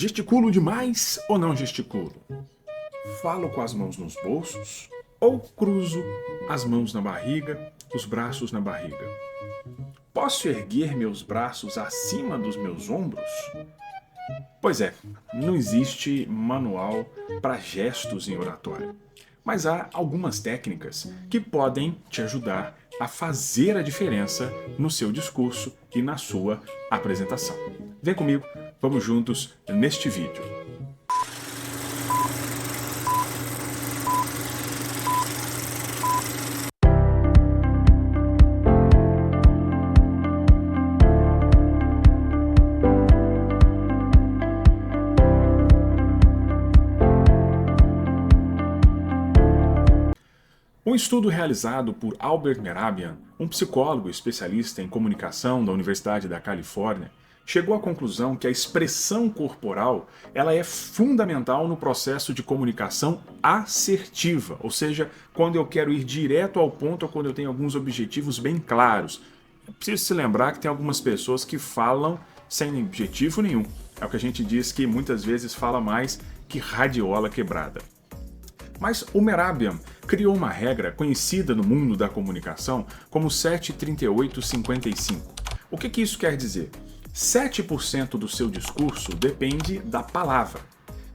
Gesticulo demais ou não gesticulo? Falo com as mãos nos bolsos ou cruzo as mãos na barriga, os braços na barriga? Posso erguer meus braços acima dos meus ombros? Pois é, não existe manual para gestos em oratória, mas há algumas técnicas que podem te ajudar a fazer a diferença no seu discurso e na sua apresentação. Vem comigo, vamos juntos neste vídeo. Um estudo realizado por Albert Mehrabian, um psicólogo especialista em comunicação da Universidade da Califórnia, chegou à conclusão que a expressão corporal ela é fundamental no processo de comunicação assertiva, ou seja, quando eu quero ir direto ao ponto ou quando eu tenho alguns objetivos bem claros. É preciso se lembrar que tem algumas pessoas que falam sem objetivo nenhum. É o que a gente diz que muitas vezes fala mais que radiola quebrada. Mas o Mehrabian criou uma regra conhecida no mundo da comunicação como 7-38-55. O que isso quer dizer? 7% do seu discurso depende da palavra,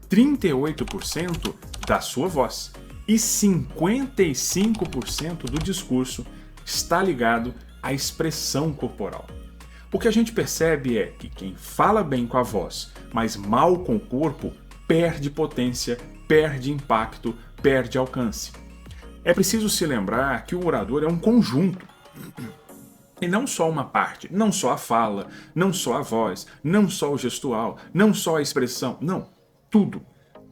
38% da sua voz e 55% do discurso está ligado à expressão corporal. O que a gente percebe é que quem fala bem com a voz, mas mal com o corpo, perde potência, perde impacto, perde alcance. É preciso se lembrar que o orador é um conjunto. E não só uma parte, não só a fala, não só a voz, não só o gestual, não só a expressão, não. Tudo.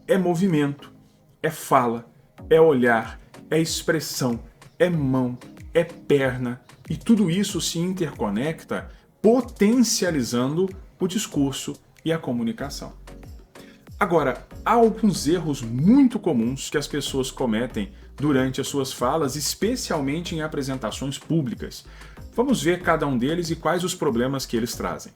É movimento, é fala, é olhar, é expressão, é mão, é perna. E tudo isso se interconecta, potencializando o discurso e a comunicação. Agora, há alguns erros muito comuns que as pessoas cometem durante as suas falas, especialmente em apresentações públicas. Vamos ver cada um deles e quais os problemas que eles trazem.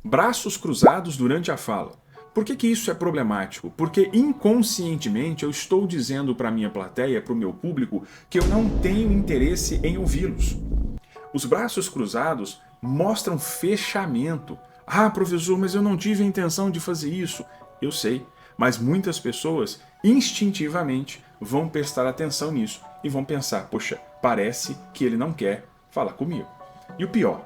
Braços cruzados durante a fala. Por que isso é problemático? Porque inconscientemente eu estou dizendo para a minha plateia, para o meu público, que eu não tenho interesse em ouvi-los. Os braços cruzados mostram fechamento. Ah, professor, mas eu não tive a intenção de fazer isso. Eu sei, mas muitas pessoas instintivamente vão prestar atenção nisso e vão pensar, poxa, parece que ele não quer falar comigo. E o pior,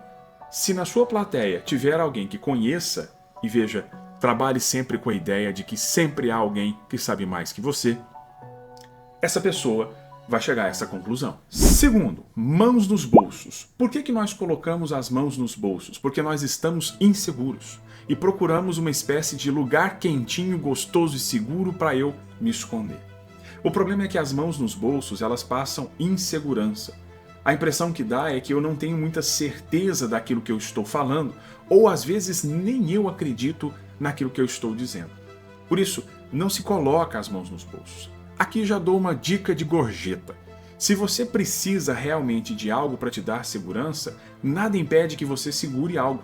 se na sua plateia tiver alguém que conheça, e veja, trabalhe sempre com a ideia de que sempre há alguém que sabe mais que você, essa pessoa vai chegar a essa conclusão. Segundo, mãos nos bolsos. Por que nós colocamos as mãos nos bolsos? Porque nós estamos inseguros e procuramos uma espécie de lugar quentinho, gostoso e seguro para eu me esconder. O problema é que as mãos nos bolsos, elas passam insegurança. A impressão que dá é que eu não tenho muita certeza daquilo que eu estou falando, ou às vezes nem eu acredito naquilo que eu estou dizendo. Por isso, não se coloca as mãos nos bolsos. Aqui já dou uma dica de gorjeta. Se você precisa realmente de algo para te dar segurança, nada impede que você segure algo.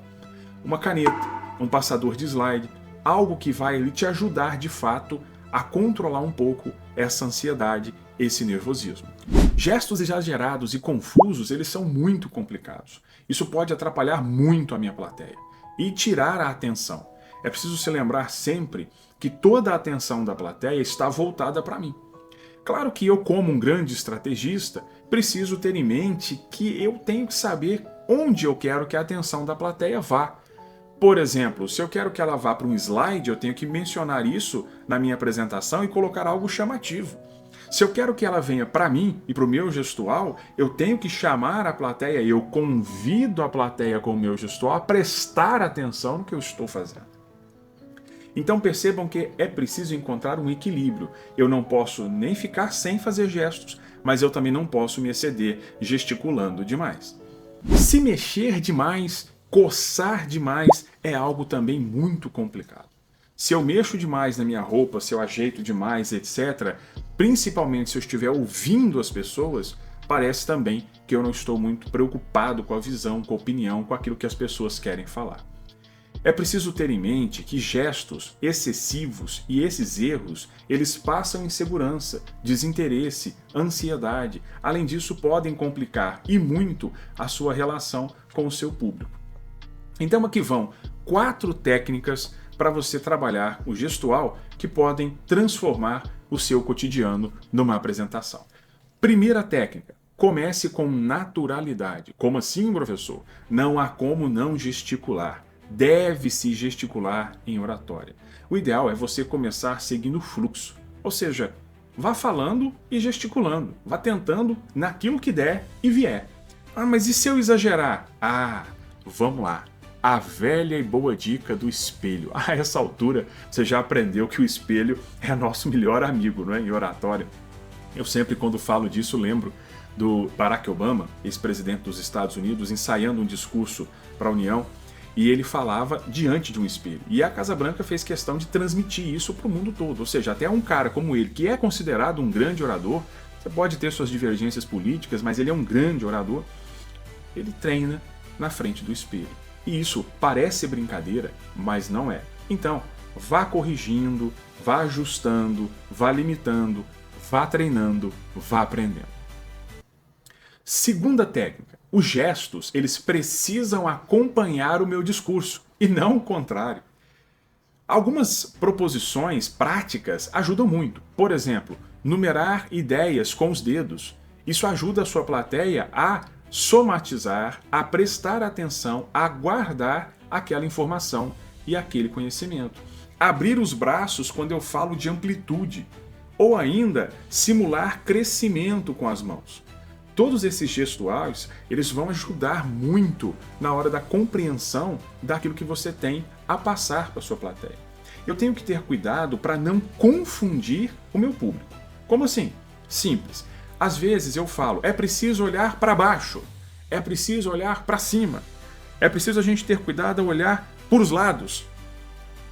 Uma caneta, um passador de slide, algo que vai te ajudar de fato a controlar um pouco essa ansiedade, esse nervosismo. Gestos exagerados e confusos, eles são muito complicados. Isso pode atrapalhar muito a minha plateia e tirar a atenção. É preciso se lembrar sempre que toda a atenção da plateia está voltada para mim. Claro que eu, como um grande estrategista, preciso ter em mente que eu tenho que saber onde eu quero que a atenção da plateia vá. Por exemplo, se eu quero que ela vá para um slide, eu tenho que mencionar isso na minha apresentação e colocar algo chamativo. Se eu quero que ela venha para mim e para o meu gestual, eu tenho que chamar a plateia e eu convido a plateia com o meu gestual a prestar atenção no que eu estou fazendo. Então percebam que é preciso encontrar um equilíbrio. Eu não posso nem ficar sem fazer gestos, mas eu também não posso me exceder gesticulando demais. Se mexer demais, coçar demais é algo também muito complicado. Se eu mexo demais na minha roupa, se eu ajeito demais, etc., principalmente se eu estiver ouvindo as pessoas, parece também que eu não estou muito preocupado com a visão, com a opinião, com aquilo que as pessoas querem falar. É preciso ter em mente que gestos excessivos e esses erros, eles passam insegurança, desinteresse, ansiedade. Além disso, podem complicar e muito a sua relação com o seu público. Então aqui vão 4 técnicas para você trabalhar o gestual que podem transformar o seu cotidiano numa apresentação. Primeira técnica. Comece com naturalidade. Como assim, professor? Não há como não gesticular. Deve-se gesticular em oratória. O ideal é você começar seguindo o fluxo. Ou seja, vá falando e gesticulando. Vá tentando naquilo que der e vier. Ah, mas e se eu exagerar? Ah, vamos lá. A velha e boa dica do espelho. A essa altura, você já aprendeu que o espelho é nosso melhor amigo, não é? Em oratória. Eu sempre, quando falo disso, lembro do Barack Obama, ex-presidente dos Estados Unidos, ensaiando um discurso para a União, e ele falava diante de um espelho. E a Casa Branca fez questão de transmitir isso para o mundo todo. Ou seja, até um cara como ele, que é considerado um grande orador, você pode ter suas divergências políticas, mas ele é um grande orador, ele treina na frente do espelho. E isso parece brincadeira, mas não é. Então, vá corrigindo, vá ajustando, vá limitando, vá treinando, vá aprendendo. Segunda técnica. Os gestos, eles precisam acompanhar o meu discurso e não o contrário. Algumas proposições práticas ajudam muito. Por exemplo, numerar ideias com os dedos. Isso ajuda a sua plateia a somatizar, a prestar atenção, a guardar aquela informação e aquele conhecimento. Abrir os braços quando eu falo de amplitude. Ou ainda, simular crescimento com as mãos. Todos esses gestuais, eles vão ajudar muito na hora da compreensão daquilo que você tem a passar para a sua plateia. Eu tenho que ter cuidado para não confundir o meu público. Como assim? Simples. Às vezes eu falo, é preciso olhar para baixo, é preciso olhar para cima, é preciso a gente ter cuidado ao olhar para os lados.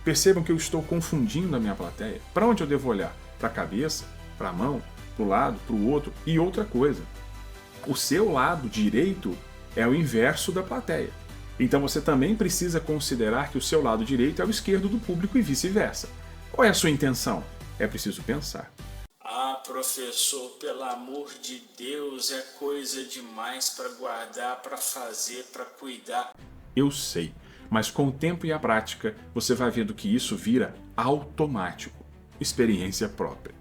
Percebam que eu estou confundindo a minha plateia. Para onde eu devo olhar? Para a cabeça, para a mão, para o lado, para o outro. E outra coisa, o seu lado direito é o inverso da plateia. Então você também precisa considerar que o seu lado direito é o esquerdo do público e vice-versa. Qual é a sua intenção? É preciso pensar. Ah, professor, pelo amor de Deus, é coisa demais para guardar, para fazer, para cuidar. Eu sei, mas com o tempo e a prática, você vai vendo que isso vira automático. Experiência própria.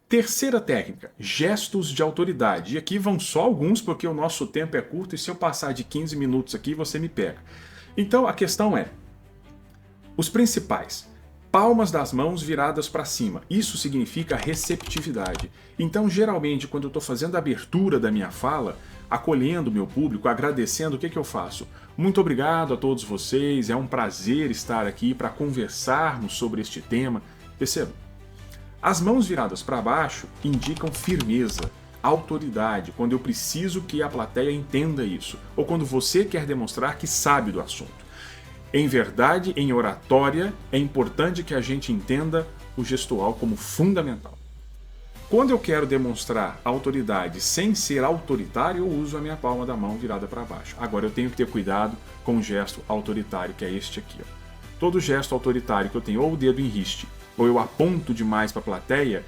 Terceira técnica, gestos de autoridade. E aqui vão só alguns, porque o nosso tempo é curto e se eu passar de 15 minutos aqui, você me pega. Então a questão é, os principais, palmas das mãos viradas para cima. Isso significa receptividade. Então geralmente quando eu estou fazendo a abertura da minha fala, acolhendo o meu público, agradecendo, o que eu faço? Muito obrigado a todos vocês, é um prazer estar aqui para conversarmos sobre este tema. Percebam? As mãos viradas para baixo indicam firmeza, autoridade, quando eu preciso que a plateia entenda isso, ou quando você quer demonstrar que sabe do assunto. Em verdade, em oratória, é importante que a gente entenda o gestual como fundamental. Quando eu quero demonstrar autoridade sem ser autoritário, eu uso a minha palma da mão virada para baixo. Agora eu tenho que ter cuidado com o gesto autoritário, que é este aqui. Todo gesto autoritário que eu tenho, ou o dedo em riste, ou eu aponto demais para a plateia,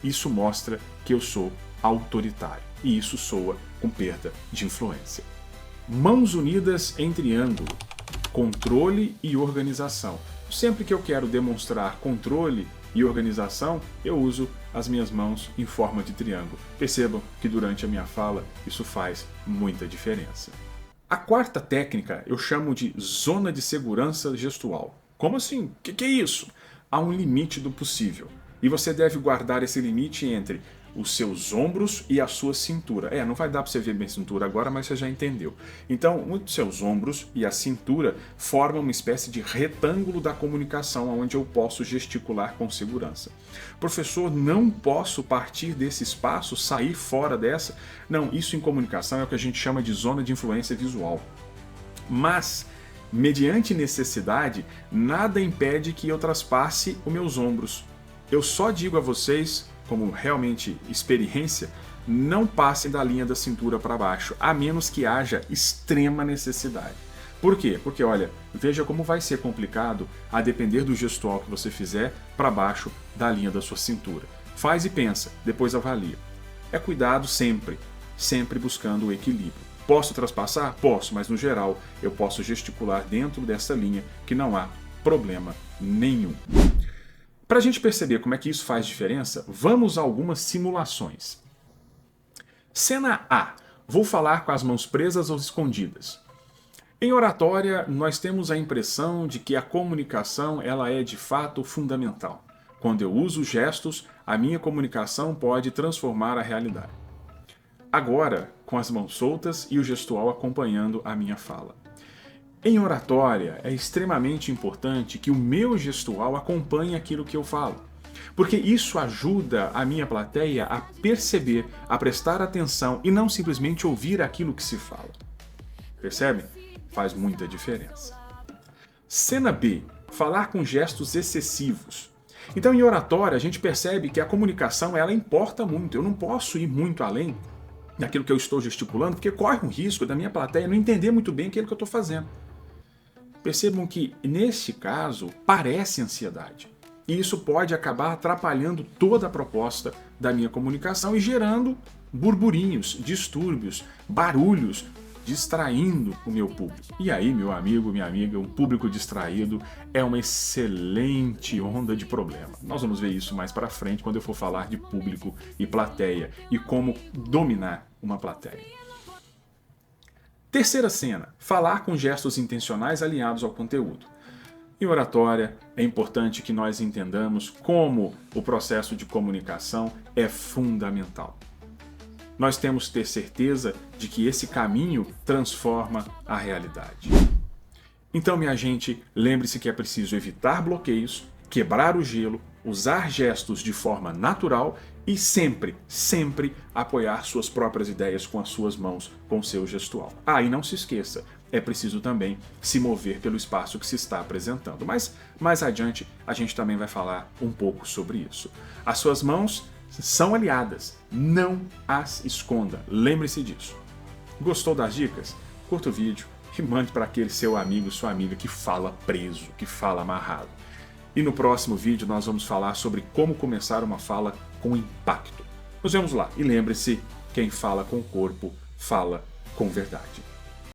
isso mostra que eu sou autoritário. E isso soa com perda de influência. Mãos unidas em triângulo. Controle e organização. Sempre que eu quero demonstrar controle e organização, eu uso as minhas mãos em forma de triângulo. Percebam que durante a minha fala isso faz muita diferença. A quarta técnica eu chamo de zona de segurança gestual. Como assim? O que é isso? Há um limite do possível. E você deve guardar esse limite entre os seus ombros e a sua cintura. Não vai dar para você ver minha cintura agora, mas você já entendeu. Então, os seus ombros e a cintura formam uma espécie de retângulo da comunicação, onde eu posso gesticular com segurança. Professor, não posso partir desse espaço, sair fora dessa? Não, isso em comunicação é o que a gente chama de zona de influência visual. Mas, mediante necessidade, nada impede que eu traspasse os meus ombros. Eu só digo a vocês, como realmente experiência, não passem da linha da cintura para baixo, a menos que haja extrema necessidade. Por quê? Porque, olha, veja como vai ser complicado a depender do gestual que você fizer para baixo da linha da sua cintura. Faz e pensa, depois avalia. É cuidado sempre, sempre buscando o equilíbrio. Posso traspassar? Posso, mas no geral eu posso gesticular dentro dessa linha que não há problema nenhum. Para a gente perceber como é que isso faz diferença, vamos a algumas simulações. Cena A. Vou falar com as mãos presas ou escondidas. Em oratória, nós temos a impressão de que a comunicação ela é de fato fundamental. Quando eu uso gestos, a minha comunicação pode transformar a realidade. Agora, com as mãos soltas e o gestual acompanhando a minha fala. Em oratória, é extremamente importante que o meu gestual acompanhe aquilo que eu falo, porque isso ajuda a minha plateia a perceber, a prestar atenção e não simplesmente ouvir aquilo que se fala. Percebe? Faz muita diferença. Cena B. Falar com gestos excessivos. Então, em oratória, a gente percebe que a comunicação ela importa muito. Eu não posso ir muito além daquilo que eu estou gesticulando, porque corre um risco da minha plateia não entender muito bem aquilo que eu estou fazendo. Percebam que, neste caso, parece ansiedade. E isso pode acabar atrapalhando toda a proposta da minha comunicação e gerando burburinhos, distúrbios, barulhos, distraindo o meu público. E aí, meu amigo, minha amiga, um público distraído é uma excelente onda de problema. Nós vamos ver isso mais para frente quando eu for falar de público e plateia e como dominar uma plateia. Terceira cena, falar com gestos intencionais alinhados ao conteúdo. Em oratória, é importante que nós entendamos como o processo de comunicação é fundamental. Nós temos que ter certeza de que esse caminho transforma a realidade. Então, minha gente, lembre-se que é preciso evitar bloqueios, quebrar o gelo, usar gestos de forma natural e sempre, sempre apoiar suas próprias ideias com as suas mãos, com seu gestual. Ah, e não se esqueça, é preciso também se mover pelo espaço que se está apresentando. Mas mais adiante a gente também vai falar um pouco sobre isso. As suas mãos são aliadas, não as esconda, lembre-se disso. Gostou das dicas? Curta o vídeo e mande para aquele seu amigo, sua amiga que fala preso, que fala amarrado. E no próximo vídeo nós vamos falar sobre como começar uma fala com impacto. Nos vemos lá e lembre-se, quem fala com o corpo, fala com verdade.